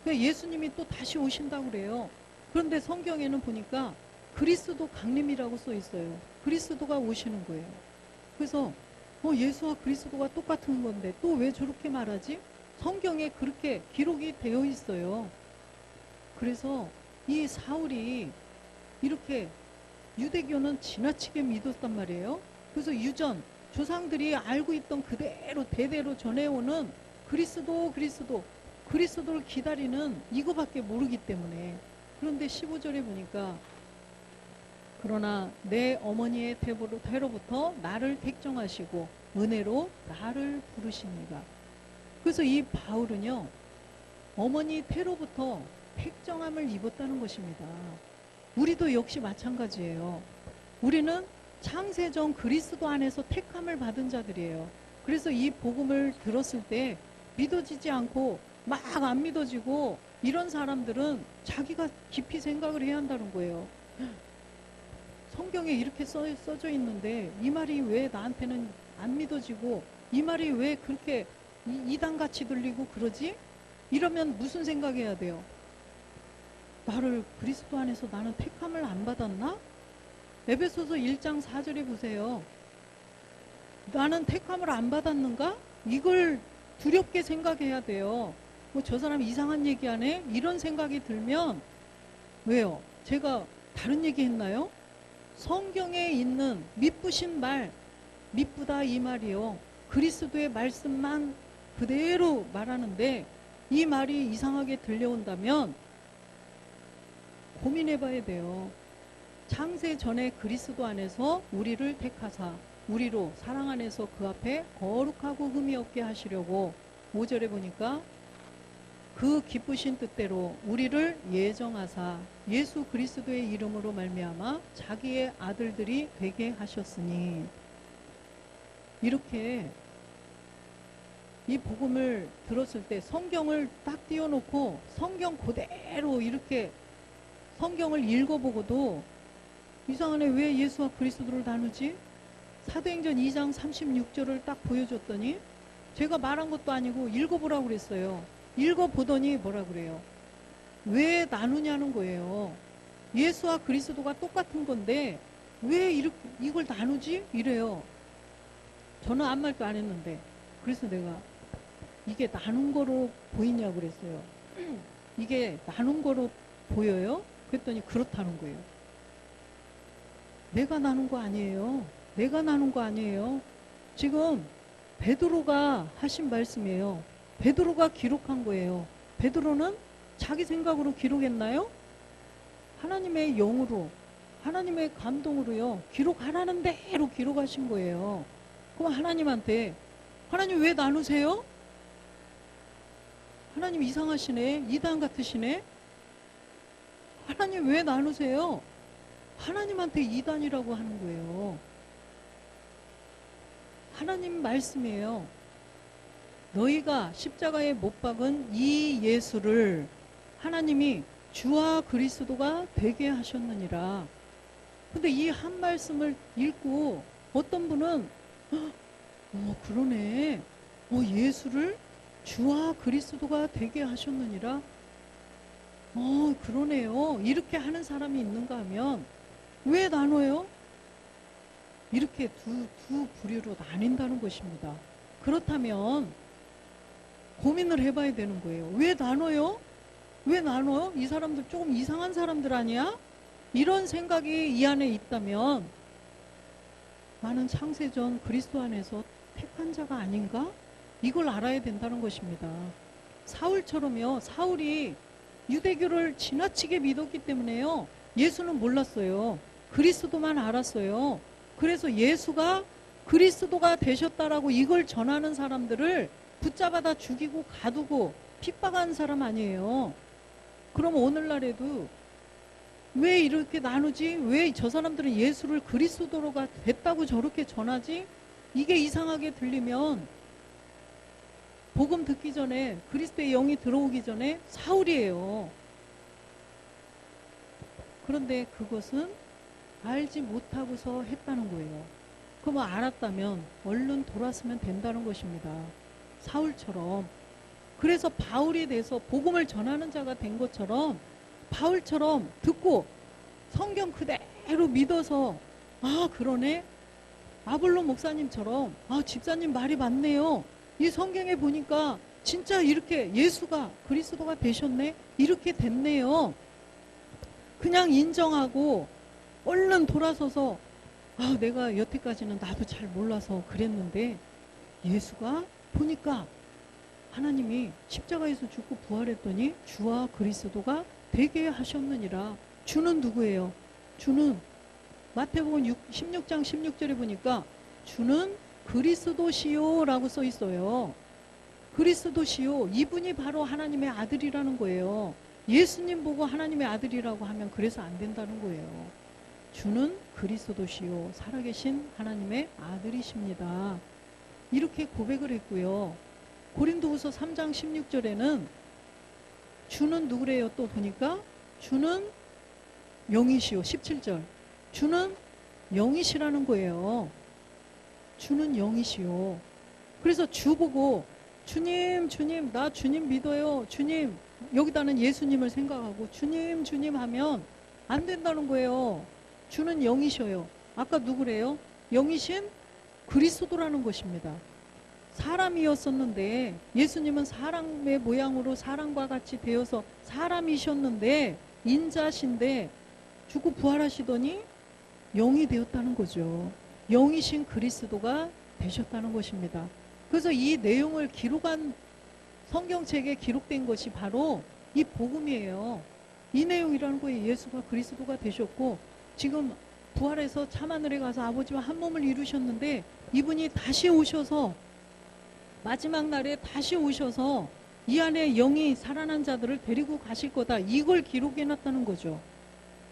S1: 예수님이 또 다시 오신다고 그래요. 그런데 성경에는 보니까 그리스도 강림이라고 써 있어요. 그리스도가 오시는 거예요. 그래서 예수와 그리스도가 똑같은 건데 또 왜 저렇게 말하지? 성경에 그렇게 기록이 되어 있어요. 그래서 이 사울이 이렇게 유대교는 지나치게 믿었단 말이에요. 그래서 유전 조상들이 알고 있던 그대로 대대로 전해오는 그리스도를 기다리는 이거밖에 모르기 때문에. 그런데 15절에 보니까 그러나 내 어머니의 태로부터 나를 택정하시고 은혜로 나를 부르십니다. 그래서 이 바울은요 어머니 태로부터 택정함을 입었다는 것입니다. 우리도 역시 마찬가지예요. 우리는 창세전 그리스도 안에서 택함을 받은 자들이에요. 그래서 이 복음을 들었을 때 믿어지지 않고 막 안 믿어지고 이런 사람들은 자기가 깊이 생각을 해야 한다는 거예요. 성경에 이렇게 써져 있는데 이 말이 왜 나한테는 안 믿어지고 이 말이 왜 그렇게 이단같이 들리고 그러지? 이러면 무슨 생각해야 돼요? 나를 그리스도 안에서 나는 택함을 안 받았나? 에베소서 1장 4절에 보세요. 나는 택함을 안 받았는가? 이걸 두렵게 생각해야 돼요. 저 사람 이상한 얘기하네? 이런 생각이 들면 왜요? 제가 다른 얘기 했나요? 성경에 있는 미쁘신 말, 미쁘다 이 말이요. 그리스도의 말씀만 그대로 말하는데 이 말이 이상하게 들려온다면 고민해 봐야 돼요. 창세 전에 그리스도 안에서 우리를 택하사 우리로 사랑 안에서 그 앞에 거룩하고 흠이 없게 하시려고 5절에 보니까 그 기쁘신 뜻대로 우리를 예정하사 예수 그리스도의 이름으로 말미암아 자기의 아들들이 되게 하셨으니, 이렇게 이 복음을 들었을 때 성경을 딱 띄워놓고 성경 그대로 이렇게 성경을 읽어보고도 이상하네, 왜 예수와 그리스도를 나누지? 사도행전 2장 36절을 딱 보여줬더니 제가 말한 것도 아니고 읽어보라고 그랬어요. 읽어보더니 뭐라 그래요? 왜 나누냐는 거예요. 예수와 그리스도가 똑같은 건데 왜 이렇게 이걸 나누지? 이래요. 저는 아무 말도 안 했는데. 그래서 내가 이게 나눈 거로 보이냐고 그랬어요. 이게 나눈 거로 보여요? 그랬더니 그렇다는 거예요. 내가 나눈 거 아니에요. 내가 나눈 거 아니에요. 지금 베드로가 하신 말씀이에요. 베드로가 기록한 거예요. 베드로는 자기 생각으로 기록했나요? 하나님의 영으로, 하나님의 감동으로요. 기록하라는 대로 기록하신 거예요. 그럼 하나님한테, 하나님 왜 나누세요? 하나님 이상하시네. 이단 같으시네. 하나님 왜 나누세요? 하나님한테 이단이라고 하는 거예요. 하나님 말씀이에요. 너희가 십자가에 못 박은 이 예수를 하나님이 주와 그리스도가 되게 하셨느니라. 근데 이 한 말씀을 읽고 어떤 분은 그러네. 예수를 주와 그리스도가 되게 하셨느니라. 그러네요. 이렇게 하는 사람이 있는가 하면 왜 나눠요? 이렇게 두 부류로 나뉜다는 것입니다. 그렇다면 고민을 해봐야 되는 거예요. 왜 나눠요? 왜 나눠요? 이 사람들 조금 이상한 사람들 아니야? 이런 생각이 이 안에 있다면 나는 창세전 그리스도 안에서 택한 자가 아닌가? 이걸 알아야 된다는 것입니다. 사울처럼요. 사울이 유대교를 지나치게 믿었기 때문에요. 예수는 몰랐어요. 그리스도만 알았어요. 그래서 예수가 그리스도가 되셨다라고 이걸 전하는 사람들을 붙잡아다 죽이고 가두고 핍박한 사람 아니에요. 그럼 오늘날에도 왜 이렇게 나누지? 왜 저 사람들은 예수를 그리스도가 됐다고 저렇게 전하지? 이게 이상하게 들리면 복음 듣기 전에 그리스도의 영이 들어오기 전에 사울이에요. 그런데 그것은 알지 못하고서 했다는 거예요. 그럼 알았다면 얼른 돌았으면 된다는 것입니다. 사울처럼. 그래서 바울이 돼서 복음을 전하는 자가 된 것처럼 바울처럼 듣고 성경 그대로 믿어서 그러네. 아볼로 목사님처럼 집사님 말이 맞네요. 이 성경에 보니까 진짜 이렇게 예수가 그리스도가 되셨네. 이렇게 됐네요. 그냥 인정하고 얼른 돌아서서 내가 여태까지는 나도 잘 몰라서 그랬는데 예수가 보니까 하나님이 십자가에서 죽고 부활했더니 주와 그리스도가 되게 하셨느니라. 주는 누구예요? 주는 마태복음 16장 16절에 보니까 주는 그리스도시요 라고 써 있어요. 그리스도시요. 이분이 바로 하나님의 아들이라는 거예요. 예수님 보고 하나님의 아들이라고 하면 그래서 안 된다는 거예요. 주는 그리스도시요. 살아계신 하나님의 아들이십니다. 이렇게 고백을 했고요. 고린도후서 3장 16절에는 주는 누구래요? 또 보니까 주는 영이시요. 17절. 주는 영이시라는 거예요. 주는 영이시요. 그래서 주 보고 주님, 주님, 나 주님 믿어요. 주님, 여기다는 예수님을 생각하고 주님, 주님 하면 안 된다는 거예요. 주는 영이셔요. 아까 누구래요? 영이신 그리스도라는 것입니다. 사람이었었는데 예수님은 사람의 모양으로 사람과 같이 되어서 사람이셨는데 인자신데 죽고 부활하시더니 영이 되었다는 거죠. 영이신 그리스도가 되셨다는 것입니다. 그래서 이 내용을 기록한 성경책에 기록된 것이 바로 이 복음이에요. 이 내용이라는 거예요. 예수가 그리스도가 되셨고 지금 부활해서 참하늘에 가서 아버지와 한 몸을 이루셨는데 이분이 다시 오셔서 마지막 날에 다시 오셔서 이 안에 영이 살아난 자들을 데리고 가실 거다. 이걸 기록해 놨다는 거죠.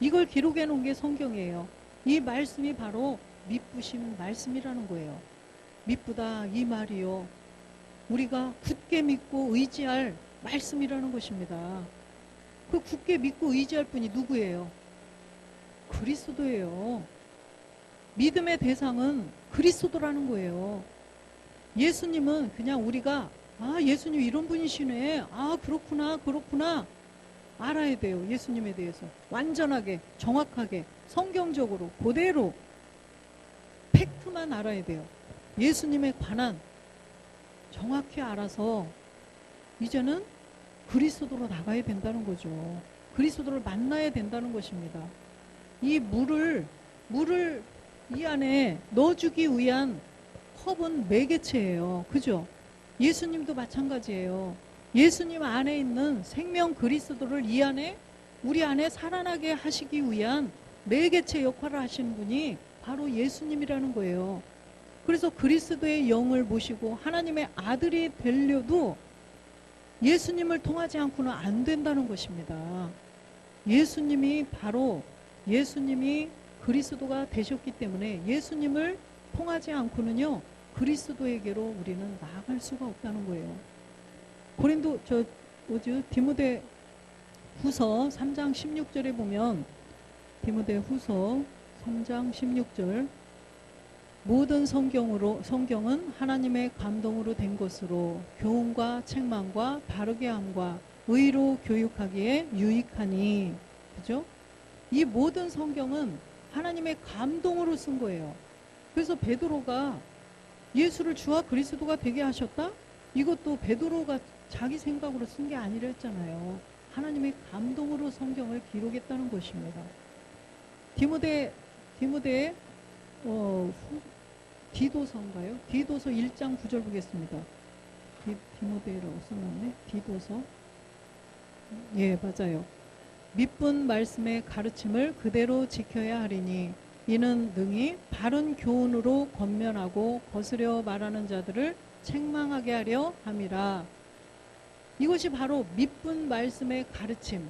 S1: 이걸 기록해 놓은 게 성경이에요. 이 말씀이 바로 믿부심 말씀이라는 거예요. 믿부다 이 말이요. 우리가 굳게 믿고 의지할 말씀이라는 것입니다. 그 굳게 믿고 의지할 분이 누구예요? 그리스도예요. 믿음의 대상은 그리스도라는 거예요. 예수님은 그냥 우리가 예수님 이런 분이시네. 그렇구나 그렇구나 알아야 돼요. 예수님에 대해서 완전하게 정확하게 성경적으로 그대로 팩트만 알아야 돼요. 예수님에 관한 정확히 알아서 이제는 그리스도로 나가야 된다는 거죠. 그리스도를 만나야 된다는 것입니다. 이 물을 이 안에 넣어주기 위한 컵은 매개체예요. 그죠? 예수님도 마찬가지예요. 예수님 안에 있는 생명 그리스도를 이 안에 우리 안에 살아나게 하시기 위한 매개체 역할을 하시는 분이 바로 예수님이라는 거예요. 그래서 그리스도의 영을 모시고 하나님의 아들이 되려도 예수님을 통하지 않고는 안 된다는 것입니다. 예수님이 그리스도가 되셨기 때문에 예수님을 통하지 않고는요 그리스도에게로 우리는 나아갈 수가 없다는 거예요. 디모데 후서 3장 16절에 보면 디모데 후서 3장 16절 모든 성경은 하나님의 감동으로 된 것으로 교훈과 책망과 바르게 함과 의로 교육하기에 유익하니. 그죠? 이 모든 성경은 하나님의 감동으로 쓴 거예요. 그래서 베드로가 예수를 주와 그리스도가 되게 하셨다? 이것도 베드로가 자기 생각으로 쓴 게 아니라 했잖아요. 하나님의 감동으로 성경을 기록했다는 것입니다. 디도서인가요? 디도서 1장 9절 보겠습니다. 디모데라고 써놨네. 디도서. 예, 맞아요. 믿분 말씀의 가르침을 그대로 지켜야 하리니 이는 능히 바른 교훈으로 권면하고 거스려 말하는 자들을 책망하게 하려 함이라. 이것이 바로 믿분 말씀의 가르침.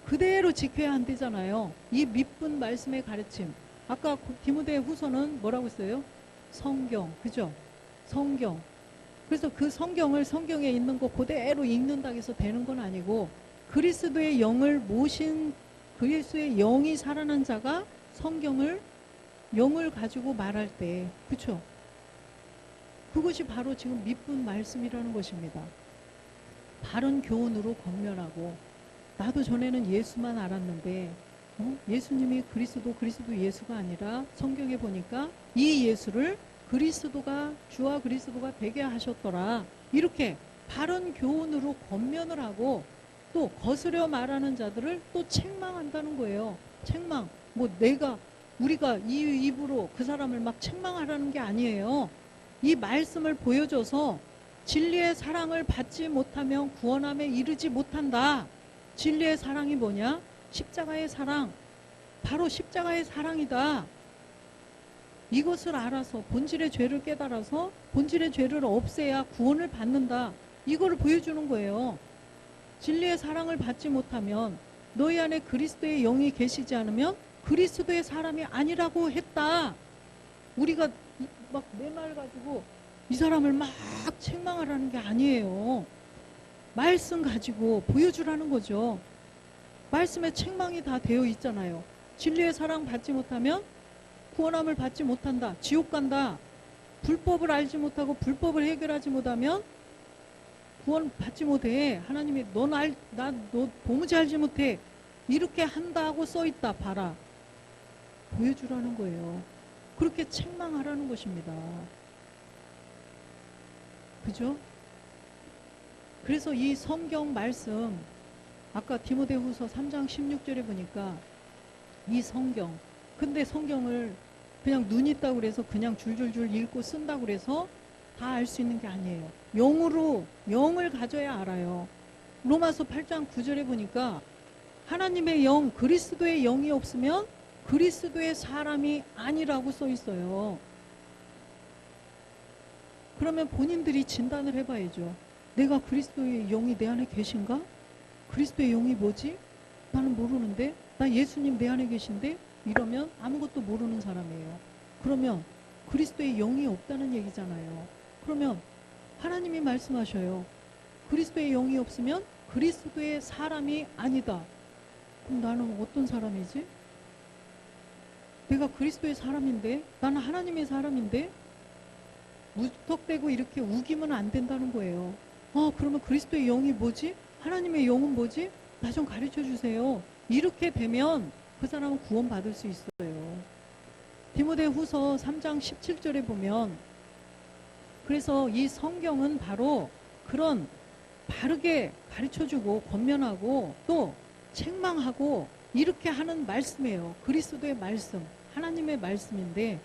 S1: 그대로 지켜야 한대잖아요. 이 믿분 말씀의 가르침. 아까 디모데 후서는 뭐라고 했어요? 성경. 그죠? 성경. 그래서 그 성경에 있는 거 그대로 읽는다고 해서 되는 건 아니고 그리스도의 영을 모신 그리스도의 영이 살아난 자가 영을 가지고 말할 때, 그쵸? 그것이 바로 지금 믿분 말씀이라는 것입니다. 바른 교훈으로 권면하고, 나도 전에는 예수만 알았는데, 예수님이 그리스도 예수가 아니라 성경에 보니까 이 예수를 주와 그리스도가 되게 하셨더라. 이렇게 바른 교훈으로 권면을 하고 또 거스려 말하는 자들을 또 책망한다는 거예요. 책망. 우리가 이 입으로 그 사람을 막 책망하라는 게 아니에요. 이 말씀을 보여줘서 진리의 사랑을 받지 못하면 구원함에 이르지 못한다. 진리의 사랑이 뭐냐? 십자가의 사랑. 바로 십자가의 사랑이다. 이것을 알아서 본질의 죄를 깨달아서 본질의 죄를 없애야 구원을 받는다. 이거를 보여주는 거예요. 진리의 사랑을 받지 못하면 너희 안에 그리스도의 영이 계시지 않으면 그리스도의 사람이 아니라고 했다. 우리가 막 내 말 가지고 이 사람을 막 책망하라는 게 아니에요. 말씀 가지고 보여주라는 거죠. 말씀에 책망이 다 되어 있잖아요. 진리의 사랑 받지 못하면 구원함을 받지 못한다. 지옥 간다. 불법을 알지 못하고 불법을 해결하지 못하면 구원 받지 못해. 하나님이 너 도무지 알지 못해. 이렇게 한다고 써있다. 봐라. 보여주라는 거예요. 그렇게 책망하라는 것입니다. 그죠? 그래서 이 성경 말씀 아까 디모데후서 3장 16절에 보니까 이 성경. 근데 성경을 그냥 눈 있다고 그래서 그냥 줄줄줄 읽고 쓴다고 그래서 다 알 수 있는 게 아니에요. 영으로, 영을 가져야 알아요. 로마서 8장 9절에 보니까 하나님의 영, 그리스도의 영이 없으면 그리스도의 사람이 아니라고 써 있어요. 그러면 본인들이 진단을 해봐야죠. 내가 그리스도의 영이 내 안에 계신가? 그리스도의 영이 뭐지? 나는 모르는데? 나 예수님 내 안에 계신데? 이러면 아무것도 모르는 사람이에요. 그러면 그리스도의 영이 없다는 얘기잖아요. 그러면 하나님이 말씀하셔요. 그리스도의 영이 없으면 그리스도의 사람이 아니다. 그럼 나는 어떤 사람이지? 내가 그리스도의 사람인데? 나는 하나님의 사람인데? 무턱대고 이렇게 우기면 안 된다는 거예요. 그러면 그리스도의 영이 뭐지? 하나님의 영은 뭐지? 나 좀 가르쳐 주세요. 이렇게 되면 그 사람은 구원받을 수 있어요. 디모데후서 3장 17절에 보면, 그래서 이 성경은 바로 그런 바르게 가르쳐주고 권면하고 또 책망하고 이렇게 하는 말씀이에요. 그리스도의 말씀, 하나님의 말씀인데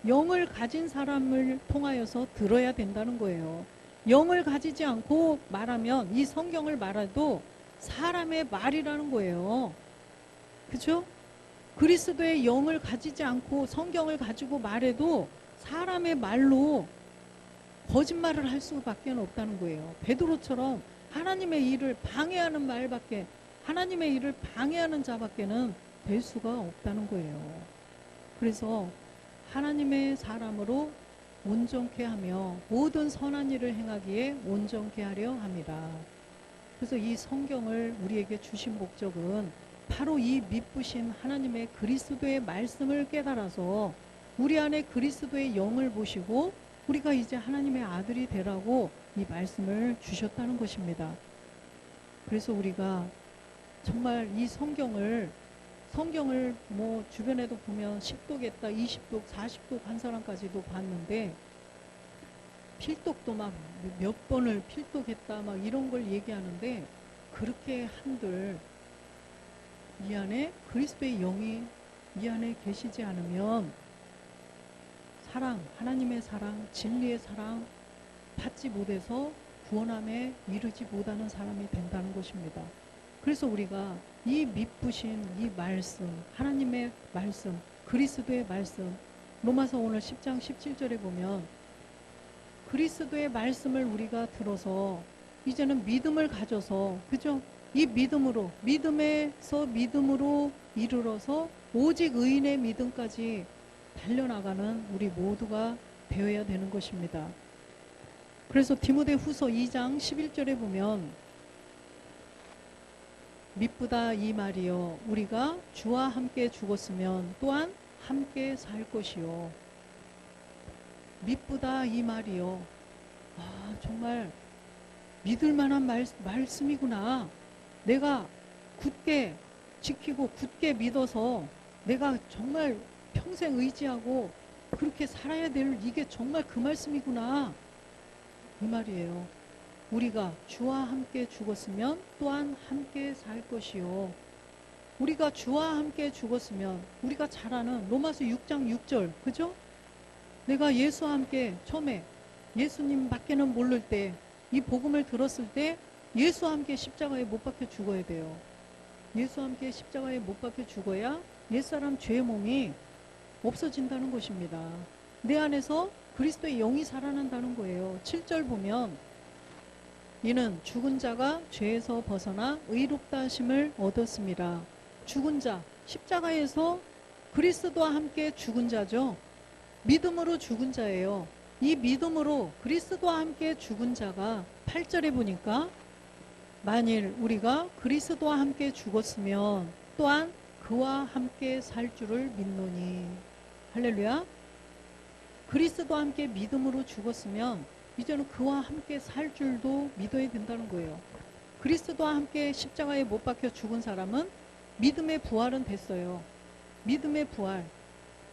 S1: 영을 가진 사람을 통하여서 들어야 된다는 거예요. 영을 가지지 않고 말하면 이 성경을 말해도 사람의 말이라는 거예요. 그렇죠? 그리스도의 영을 가지지 않고 성경을 가지고 말해도 사람의 말로 거짓말을 할 수밖에 없다는 거예요. 베드로처럼 하나님의 일을 방해하는 말밖에, 하나님의 일을 방해하는 자밖에는 될 수가 없다는 거예요. 그래서 하나님의 사람으로 온전케 하며 모든 선한 일을 행하기에 온전케 하려 합니다. 그래서 이 성경을 우리에게 주신 목적은 바로 이 미쁘신 하나님의 그리스도의 말씀을 깨달아서 우리 안에 그리스도의 영을 보시고 우리가 이제 하나님의 아들이 되라고 이 말씀을 주셨다는 것입니다. 그래서 우리가 정말 이 성경을 뭐 주변에도 보면 10독했다, 20독, 40독 한 사람까지도 봤는데 필독도 막 몇 번을 필독했다 막 이런 걸 얘기하는데, 그렇게 한들 이 안에 그리스도의 영이 이 안에 계시지 않으면 사랑, 하나님의 사랑, 진리의 사랑 받지 못해서 구원함에 이르지 못하는 사람이 된다는 것입니다. 그래서 우리가 이 미쁘신 이 말씀, 하나님의 말씀, 그리스도의 말씀, 로마서 오늘 10장 17절에 보면 그리스도의 말씀을 우리가 들어서 이제는 믿음을 가져서, 그죠? 이 믿음으로, 믿음에서 믿음으로 이르러서 오직 의인의 믿음까지 달려나가는 우리 모두가 되어야 되는 것입니다. 그래서 디모데후서 2장 11절에 보면 미쁘다 이 말이요, 우리가 주와 함께 죽었으면 또한 함께 살 것이요. 미쁘다 이 말이요. 정말 믿을 만한 말씀이구나. 내가 굳게 지키고 굳게 믿어서 내가 정말 평생 의지하고 그렇게 살아야 될, 이게 정말 그 말씀이구나, 이 말이에요. 우리가 주와 함께 죽었으면 또한 함께 살 것이요. 우리가 주와 함께 죽었으면, 우리가 잘 아는 로마서 6장 6절, 그죠? 내가 예수와 함께 처음에 예수님 밖에는 모를 때, 이 복음을 들었을 때 예수와 함께 십자가에 못 박혀 죽어야 돼요. 예수와 함께 십자가에 못 박혀 죽어야 옛사람 죄의 몸이 없어진다는 것입니다. 내 안에서 그리스도의 영이 살아난다는 거예요. 7절 보면 이는 죽은 자가 죄에서 벗어나 의롭다 하심을 얻었습니다. 죽은 자, 십자가에서 그리스도와 함께 죽은 자죠. 믿음으로 죽은 자예요. 이 믿음으로 그리스도와 함께 죽은 자가 8절에 보니까 만일 우리가 그리스도와 함께 죽었으면 또한 그와 함께 살 줄을 믿노니. 할렐루야. 그리스도와 함께 믿음으로 죽었으면 이제는 그와 함께 살 줄도 믿어야 된다는 거예요. 그리스도와 함께 십자가에 못 박혀 죽은 사람은 믿음의 부활은 됐어요. 믿음의 부활.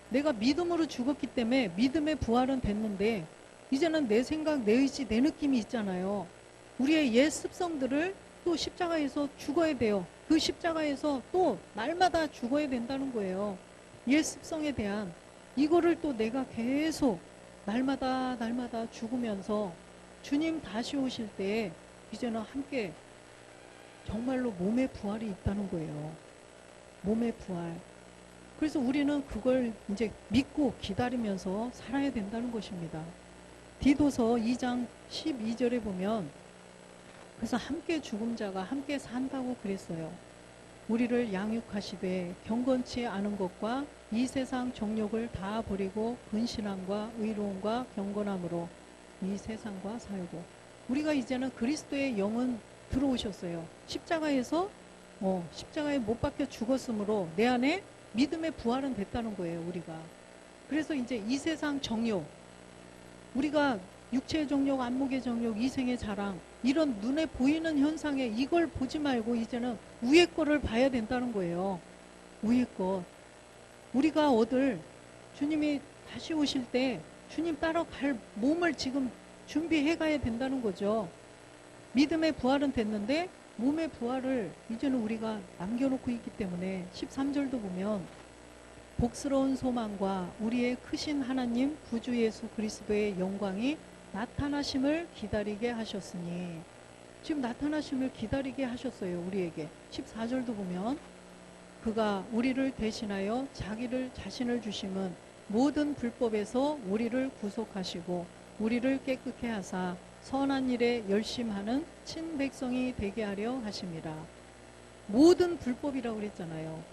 S1: 내가 믿음으로 죽었기 때문에 믿음의 부활은 됐는데 이제는 내 생각, 내 의지, 내 느낌이 있잖아요. 우리의 옛 습성들을 또 십자가에서 죽어야 돼요. 그 십자가에서 또 날마다 죽어야 된다는 거예요. 옛 습성에 대한 이거를 또 내가 계속 날마다 날마다 죽으면서 주님 다시 오실 때 이제는 함께 정말로 몸의 부활이 있다는 거예요. 몸의 부활. 그래서 우리는 그걸 이제 믿고 기다리면서 살아야 된다는 것입니다. 디도서 2장 12절에 보면 그래서 함께 죽은 자가 함께 산다고 그랬어요. 우리를 양육하시되 경건치 않은 것과 이 세상 정욕을 다 버리고 근신함과 의로움과 경건함으로 이 세상과 살고. 우리가 이제는 그리스도의 영은 들어오셨어요. 십자가에서 십자가에 못 박혀 죽었으므로 내 안에 믿음의 부활은 됐다는 거예요. 우리가. 그래서 이제 이 세상 정욕, 우리가 육체의 정욕, 안목의 정욕, 이생의 자랑, 이런 눈에 보이는 현상에 이걸 보지 말고 이제는 위의 거를 봐야 된다는 거예요. 위의 것. 우리가 얻을 주님이 다시 오실 때 주님 따라갈 몸을 지금 준비해 가야 된다는 거죠. 믿음의 부활은 됐는데 몸의 부활을 이제는 우리가 남겨놓고 있기 때문에 13절도 보면 복스러운 소망과 우리의 크신 하나님 구주 예수 그리스도의 영광이 나타나심을 기다리게 하셨으니, 지금 나타나심을 기다리게 하셨어요. 우리에게 14절도 보면 그가 우리를 대신하여 자신을 주심은 모든 불법에서 우리를 구속하시고 우리를 깨끗게 하사 선한 일에 열심하는 친백성이 되게 하려 하심이라. 모든 불법이라고 그랬잖아요.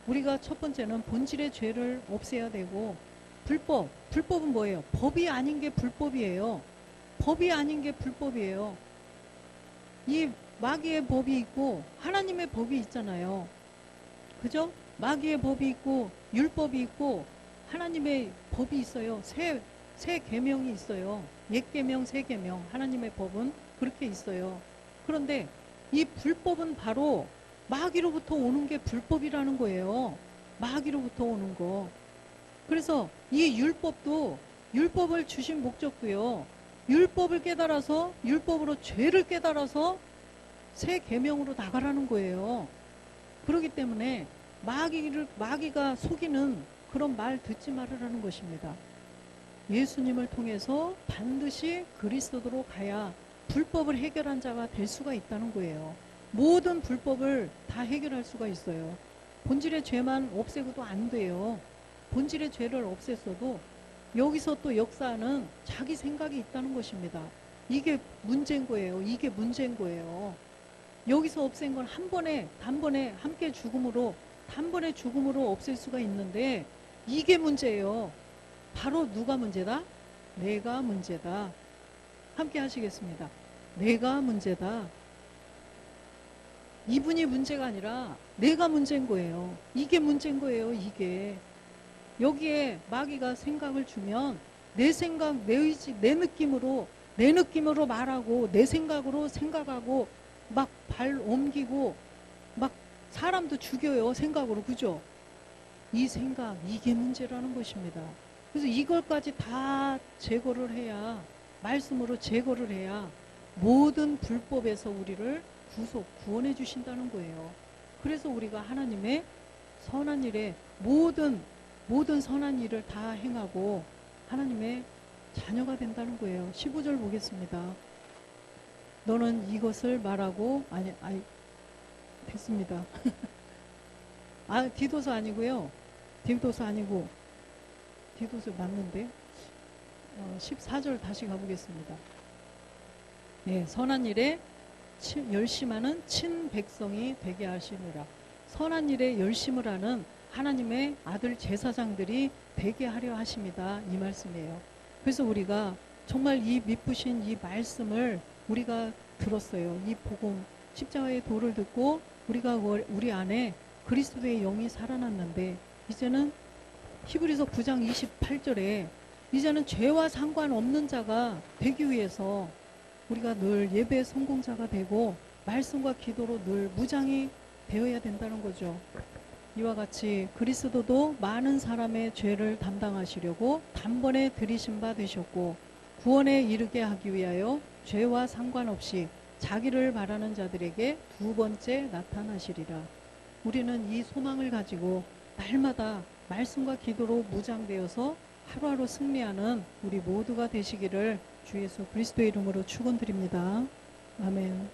S1: 우리가 첫 번째는 본질의 죄를 없애야 되고, 불법은 뭐예요? 법이 아닌 게 불법이에요. 법이 아닌 게 불법이에요. 이 마귀의 법이 있고 하나님의 법이 있잖아요. 그죠? 마귀의 법이 있고 율법이 있고 하나님의 법이 있어요. 새 계명이 있어요. 옛 계명, 새 계명. 하나님의 법은 그렇게 있어요. 그런데 이 불법은 바로 마귀로부터 오는 게 불법이라는 거예요. 마귀로부터 오는 거. 그래서 이 율법을 주신 목적도요. 율법을 깨달아서, 율법으로 죄를 깨달아서 새 계명으로 나가라는 거예요. 그렇기 때문에 마귀가 속이는 그런 말 듣지 말으라는 것입니다. 예수님을 통해서 반드시 그리스도로 가야 불법을 해결한 자가 될 수가 있다는 거예요. 모든 불법을 다 해결할 수가 있어요. 본질의 죄만 없애고도 안 돼요. 본질의 죄를 없앴어도 여기서 또 역사하는 자기 생각이 있다는 것입니다. 이게 문제인 거예요. 이게 문제인 거예요. 여기서 없앤 건 단번에 함께 죽음으로, 단번에 죽음으로 없앨 수가 있는데 이게 문제예요. 바로 누가 문제다? 내가 문제다. 함께 하시겠습니다. 내가 문제다. 이분이 문제가 아니라 내가 문제인 거예요. 이게 문제인 거예요. 이게. 여기에 마귀가 생각을 주면 내 생각, 내 의지, 내 느낌으로 말하고 내 생각으로 생각하고 막 발 옮기고 막 사람도 죽여요. 생각으로. 그죠? 이 생각, 이게 문제라는 것입니다. 그래서 이걸까지 다 제거를 해야, 말씀으로 제거를 해야 모든 불법에서 우리를 구원해 주신다는 거예요. 그래서 우리가 하나님의 선한 일에 모든 선한 일을 다 행하고 하나님의 자녀가 된다는 거예요. 15절 보겠습니다. 너는 이것을 말하고, 됐습니다. 디도서 아니고요. 디도서 맞는데 14절 다시 가보겠습니다. 네, 선한 일에 열심하는 친백성이 되게 하시느라. 선한 일에 열심을 하는 하나님의 아들 제사장들이 되게 하려 하십니다. 이 말씀이에요. 그래서 우리가 정말 이 미쁘신 이 말씀을 우리가 들었어요. 이 복음, 십자가의 도를 듣고 우리가 우리 안에 그리스도의 영이 살아났는데, 이제는 히브리서 9장 28절에 이제는 죄와 상관없는 자가 되기 위해서 우리가 늘 예배 성공자가 되고 말씀과 기도로 늘 무장이 되어야 된다는 거죠. 이와 같이 그리스도도 많은 사람의 죄를 담당하시려고 단번에 들이신 바 되셨고 구원에 이르게 하기 위하여 죄와 상관없이 자기를 바라는 자들에게 두 번째 나타나시리라. 우리는 이 소망을 가지고 날마다 말씀과 기도로 무장되어서 하루하루 승리하는 우리 모두가 되시기를 주 예수 그리스도의 이름으로 축원드립니다. 아멘.